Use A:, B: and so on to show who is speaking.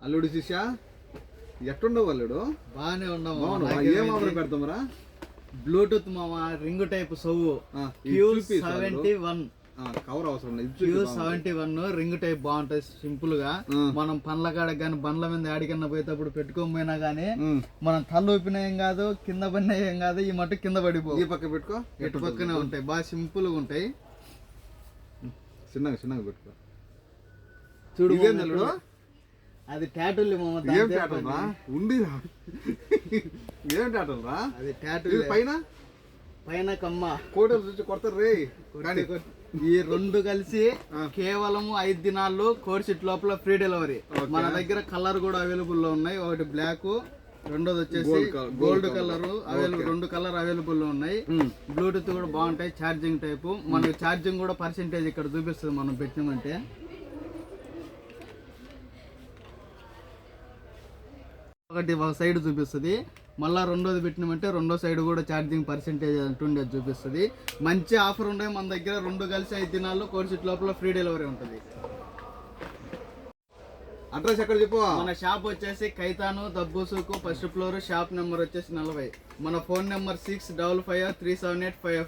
A: అల్లుడు శిష్య ఎట్టుండవు అల్లుడు?
B: బాగానే ఉన్నాము.
A: ఏం ఆఫర్ పెడతామరా?
B: బ్లూటూత్ మామ రింగ్ టైప్ సవ్వు Q71
A: కవర్ అవసరం లేదు.
B: Q71 రింగ్ టైప్ బాగుంటది. సింపుల్ గా మనం పండ్ల కాడకి కానీ బండ్ల మీద ఆడికన్నా పోయేటప్పుడు పెట్టుకోకపోయినా గానీ మనం తల ఊపినా ఏం కాదు, కింద పడినా ఏం కాదు. ఈ మట్టు కింద పడిపో.
A: ఈ పక్క పెట్టుకో,
B: ఎటు పక్కనే ఉంటాయి. బాగా సింపుల్ గా ఉంటాయి.
A: చిన్నగా చిన్నగా పెట్టుకో.
B: చూడు అది టాటూలు
A: ఏం టాటూల్ రా? ఉండి ఏం టాటూల్ రా?
B: అది టాటూ
A: పైన
B: పైన కమ్మ
A: కోటలు చూసి కొడతారు రే.
B: ఈ రెండు కలిసి కేవలం 5 దినాల్లో కోర్షిట్ లోపల ఫ్రీ డెలివరీ. మన దగ్గర కలర్ కూడా అవైలబుల్ లో ఉన్నాయి. ఒకటి బ్లాక్, రెండోది వచ్చేసి gold colour available. 2 colour available లో ఉన్నాయి. బ్లూటూత్ కూడా బాగుంటాయి. Charging type. మనకి ఛార్జింగ్ కూడా పర్సెంటేజ్ ఇక్కడ చూపిస్తుంది మనం పెట్టినామంటే. ఒకటి ఒక సైడ్ చూపిస్తుంది. మళ్ళీ రెండోది పెట్టినామంటే రెండో సైడ్ కూడా ఛార్జింగ్ పర్సెంటేజ్ అంటుండేది చూపిస్తుంది. మంచి ఆఫర్ ఉండే మన దగ్గర. 2 కలిసి 5 దినాల్లో కోర్షిట్ లోపల ఫ్రీ డెలివరీ ఉంటుంది.
A: అడ్రస్ ఎక్కడ చెప్పు?
B: మన షాప్ వచ్చేసి కైతాను దబ్బూసుకు ఫస్ట్ ఫ్లోర్. షాప్ నెంబర్ వచ్చేసి 40. మన ఫోన్ నెంబర్ 65537855.